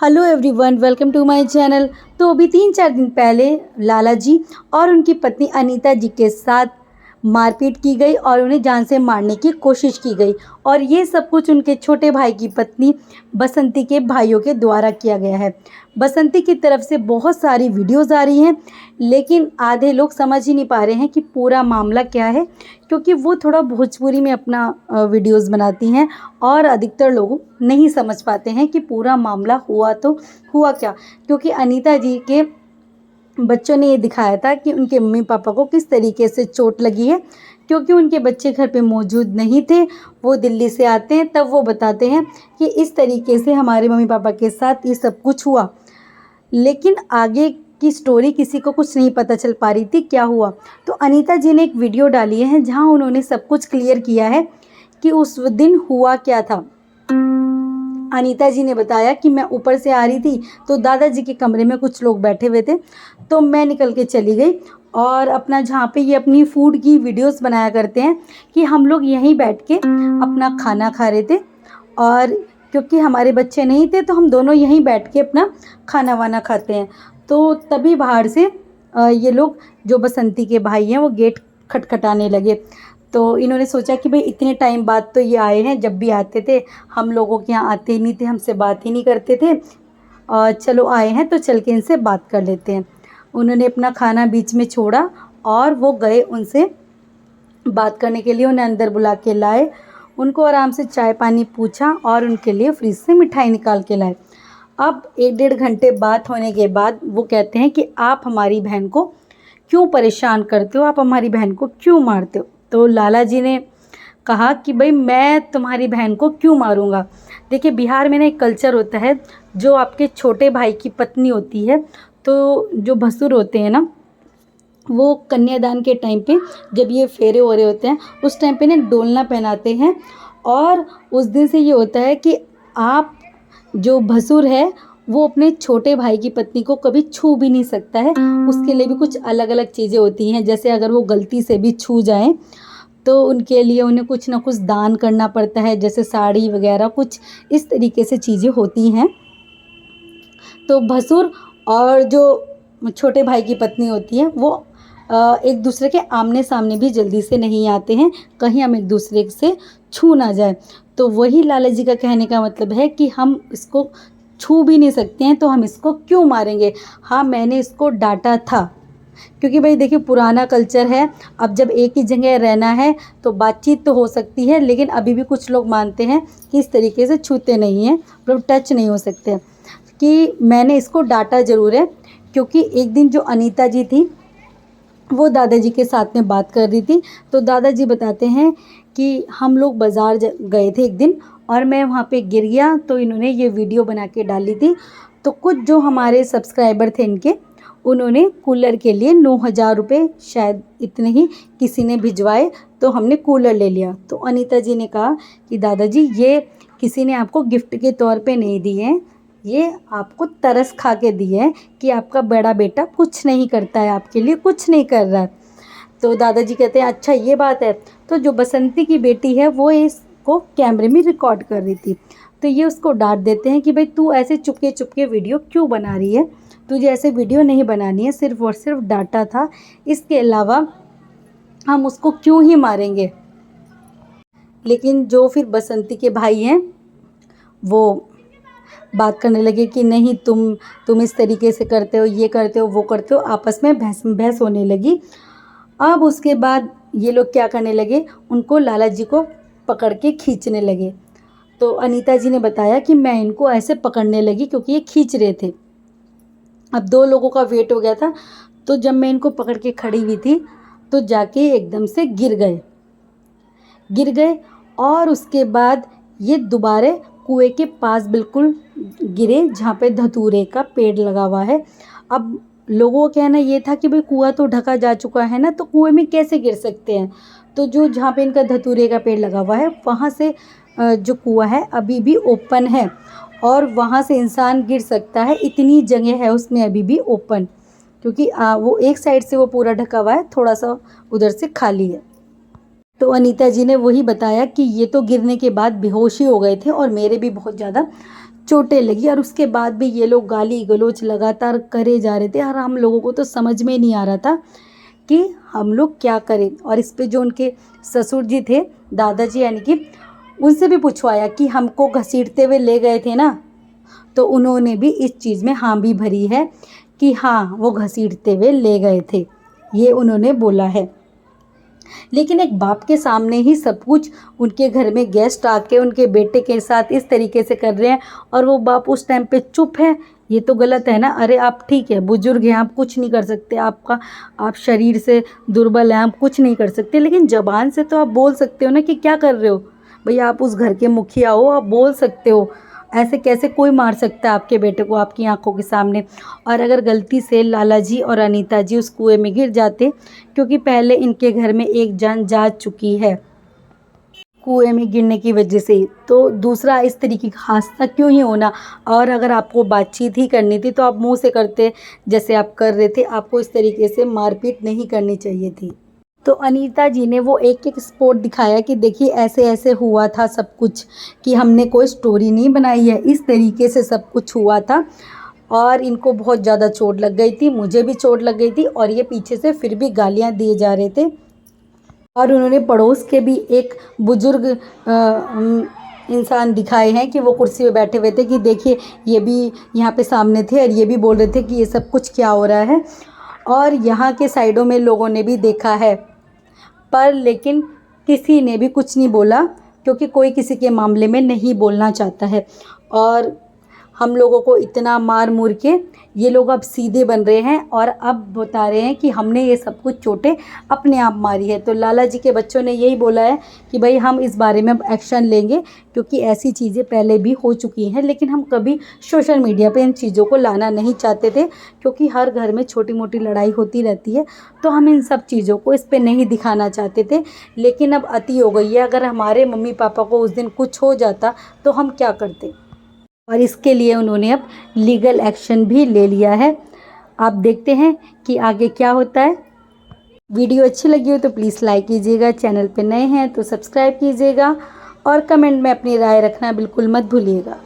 Hello everyone, welcome to my channel. तो अभी 3-4 दिन पहले लाला जी और उनकी पत्नी अनीता जी के साथ मारपीट की गई और उन्हें जान से मारने की कोशिश की गई। और ये सब कुछ उनके छोटे भाई की पत्नी बसंती के भाइयों के द्वारा किया गया है। बसंती की तरफ से बहुत सारी वीडियोज़ आ रही हैं, लेकिन आधे लोग समझ ही नहीं पा रहे हैं कि पूरा मामला क्या है, क्योंकि वो थोड़ा भोजपुरी में अपना वीडियोज़ बनाती हैं और अधिकतर लोग नहीं समझ पाते हैं कि पूरा मामला हुआ तो हुआ क्या। क्योंकि अनीता जी के बच्चों ने ये दिखाया था कि उनके मम्मी पापा को किस तरीके से चोट लगी है, क्योंकि उनके बच्चे घर पे मौजूद नहीं थे, वो दिल्ली से आते हैं तब वो बताते हैं कि इस तरीके से हमारे मम्मी पापा के साथ ये सब कुछ हुआ। लेकिन आगे की स्टोरी किसी को कुछ नहीं पता चल पा रही थी क्या हुआ। तो अनीता जी ने एक वीडियो डाली है जहाँ उन्होंने सब कुछ क्लियर किया है कि उस दिन हुआ क्या था। अनीता जी ने बताया कि मैं ऊपर से आ रही थी तो दादाजी के कमरे में कुछ लोग बैठे हुए थे, तो मैं निकल के चली गई और अपना जहाँ पे ये अपनी फूड की वीडियोस बनाया करते हैं कि हम लोग यहीं बैठ के अपना खाना खा रहे थे। और क्योंकि हमारे बच्चे नहीं थे तो हम दोनों यहीं बैठ के अपना खाना वाना खाते हैं। तो तभी बाहर से ये लोग जो बसंती के भाई हैं वो गेट खटखटाने लगे। तो इन्होंने सोचा कि भाई इतने टाइम बाद तो ये आए हैं, जब भी आते थे हम लोगों के यहाँ आते ही नहीं थे, हमसे बात ही नहीं करते थे, और चलो आए हैं तो चल के इनसे बात कर लेते हैं। उन्होंने अपना खाना बीच में छोड़ा और वो गए उनसे बात करने के लिए, उन्हें अंदर बुला के लाए, उनको आराम से चाय पानी पूछा और उनके लिए फ्रिज से मिठाई निकाल के लाए। अब 1-1.5 घंटे बात होने के बाद वो कहते हैं कि आप हमारी बहन को क्यों परेशान करते हो, आप हमारी बहन को क्यों मारते हो। तो लाला जी ने कहा कि भाई मैं तुम्हारी बहन को क्यों मारूंगा। देखिए बिहार में ना एक कल्चर होता है, जो आपके छोटे भाई की पत्नी होती है तो जो भसुर होते हैं ना, वो कन्यादान के टाइम पे जब ये फेरे हो रहे होते हैं उस टाइम पे ना डोलना पहनाते हैं। और उस दिन से ये होता है कि आप जो भसुर है वो अपने छोटे भाई की पत्नी को कभी छू भी नहीं सकता है। उसके लिए भी कुछ अलग अलग चीज़ें होती हैं, जैसे अगर वो गलती से भी छू जाएं तो उनके लिए उन्हें कुछ ना कुछ दान करना पड़ता है, जैसे साड़ी वगैरह, कुछ इस तरीके से चीज़ें होती हैं। तो भसुर और जो छोटे भाई की पत्नी होती है वो एक दूसरे के आमने सामने भी जल्दी से नहीं आते हैं, कहीं हम एक दूसरे से छू ना जाए। तो वही लाला जी का कहने का मतलब है कि हम इसको छू भी नहीं सकते हैं तो हम इसको क्यों मारेंगे। हाँ, मैंने इसको डांटा था, क्योंकि भाई देखिए पुराना कल्चर है, अब जब एक ही जगह रहना है तो बातचीत तो हो सकती है, लेकिन अभी भी कुछ लोग मानते हैं कि इस तरीके से छूते नहीं हैं, मतलब टच नहीं हो सकते। कि मैंने इसको डांटा ज़रूर है, क्योंकि एक दिन जो अनीता जी थी वो दादाजी के साथ में बात कर रही थी। तो दादाजी बताते हैं कि हम लोग बाज़ार गए थे एक दिन और मैं वहाँ पे गिर गया, तो इन्होंने ये वीडियो बना के डाली थी। तो कुछ जो हमारे सब्सक्राइबर थे इनके, उन्होंने कूलर के लिए 9,000 रुपये शायद इतने ही किसी ने भिजवाए, तो हमने कूलर ले लिया। तो अनीता जी ने कहा कि दादाजी ये किसी ने आपको गिफ्ट के तौर पे नहीं दिए हैं, ये आपको तरस खा के दिए हैं कि आपका बड़ा बेटा कुछ नहीं करता है, आपके लिए कुछ नहीं कर रहा है। तो दादाजी कहते हैं अच्छा ये बात है। तो जो बसंती की बेटी है वो इसको कैमरे में रिकॉर्ड कर रही थी, तो ये उसको डांट देते हैं कि भाई तू ऐसे चुपके चुपके वीडियो क्यों बना रही है, तुझे ऐसे वीडियो नहीं बनानी है, सिर्फ और सिर्फ डांटा था, इसके अलावा हम उसको क्यों ही मारेंगे। लेकिन जो फिर बसंती के भाई हैं वो बात करने लगे कि नहीं तुम इस तरीके से करते हो, ये करते हो, वो करते हो, आपस में बहस होने लगी। अब उसके बाद ये लोग क्या करने लगे, उनको लाला जी को पकड़ के खींचने लगे। तो अनीता जी ने बताया कि मैं इनको ऐसे पकड़ने लगी क्योंकि ये खींच रहे थे। अब 2 लोगों का वेट हो गया था, तो जब मैं इनको पकड़ के खड़ी हुई थी तो जाके एकदम से गिर गए और उसके बाद ये दोबारा कुएं के पास बिल्कुल गिरे जहाँ पे धतूरे का पेड़ लगा हुआ है। अब लोगों का कहना ये था कि भाई कुआं तो ढका जा चुका है ना, तो कुएं में कैसे गिर सकते हैं। तो जो जहाँ पे इनका धतूरे का पेड़ लगा हुआ है वहाँ से जो कुआं है अभी भी ओपन है और वहाँ से इंसान गिर सकता है, इतनी जगह है उसमें अभी भी ओपन, क्योंकि वो एक साइड से वो पूरा ढका हुआ है, थोड़ा सा उधर से खाली है। तो अनीता जी ने वही बताया कि ये तो गिरने के बाद बेहोश ही हो गए थे और मेरे भी बहुत ज़्यादा चोटें लगी और उसके बाद भी ये लोग गाली गलौज लगातार करे जा रहे थे और हम लोगों को तो समझ में नहीं आ रहा था कि हम लोग क्या करें। और इस पे जो उनके ससुर जी थे, दादाजी यानी कि, उनसे भी पूछवाया कि हमको घसीटते हुए ले गए थे ना, तो उन्होंने भी इस चीज़ में हाँ भी भरी है कि हाँ वो घसीटते हुए ले गए थे, ये उन्होंने बोला है। लेकिन एक बाप के सामने ही सब कुछ उनके घर में गेस्ट आके उनके बेटे के साथ इस तरीके से कर रहे हैं और वो बाप उस टाइम पे चुप है, ये तो गलत है ना। अरे आप ठीक है, बुजुर्ग हैं, आप कुछ नहीं कर सकते, आप शरीर से दुर्बल हैं, आप कुछ नहीं कर सकते, लेकिन ज़बान से तो आप बोल सकते हो ना कि क्या कर रहे हो भैया, आप उस घर के मुखिया हो, आप बोल सकते हो। ऐसे कैसे कोई मार सकता है आपके बेटे को आपकी आंखों के सामने। और अगर गलती से लाला जी और अनीता जी उस कुएं में गिर जाते, क्योंकि पहले इनके घर में एक जान जा चुकी है कुएं में गिरने की वजह से, तो दूसरा इस तरीके का हादसा क्यों ही होना। और अगर आपको बातचीत ही करनी थी तो आप मुंह से करते, जैसे आप कर रहे थे, आपको इस तरीके से मारपीट नहीं करनी चाहिए थी। तो अनीता जी ने वो एक एक स्पॉट दिखाया कि देखिए ऐसे ऐसे हुआ था सब कुछ, कि हमने कोई स्टोरी नहीं बनाई है, इस तरीके से सब कुछ हुआ था। और इनको बहुत ज़्यादा चोट लग गई थी, मुझे भी चोट लग गई थी, और ये पीछे से फिर भी गालियाँ दिए जा रहे थे। और उन्होंने पड़ोस के भी एक बुज़ुर्ग इंसान दिखाए हैं कि वो कुर्सी पे बैठे हुए थे कि देखिए ये भी यहाँ पे सामने थे और ये भी बोल रहे थे कि ये सब कुछ क्या हो रहा है। और यहाँ के साइडों में लोगों ने भी देखा है, पर लेकिन किसी ने भी कुछ नहीं बोला, क्योंकि कोई किसी के मामले में नहीं बोलना चाहता है। और हम लोगों को इतना मार मुर के ये लोग अब सीधे बन रहे हैं और अब बता रहे हैं कि हमने ये सब कुछ चोटें अपने आप मारी है। तो लाला जी के बच्चों ने यही बोला है कि भाई हम इस बारे में अब एक्शन लेंगे, क्योंकि ऐसी चीज़ें पहले भी हो चुकी हैं, लेकिन हम कभी सोशल मीडिया पे इन चीज़ों को लाना नहीं चाहते थे, क्योंकि हर घर में छोटी मोटी लड़ाई होती रहती है, तो हम इन सब चीज़ों को इस पर नहीं दिखाना चाहते थे। लेकिन अब अति हो गई है, अगर हमारे मम्मी पापा को उस दिन कुछ हो जाता तो हम क्या करते। और इसके लिए उन्होंने अब लीगल एक्शन भी ले लिया है। आप देखते हैं कि आगे क्या होता है। वीडियो अच्छी लगी हो तो प्लीज़ लाइक कीजिएगा, चैनल पे नए हैं तो सब्सक्राइब कीजिएगा और कमेंट में अपनी राय रखना बिल्कुल मत भूलिएगा।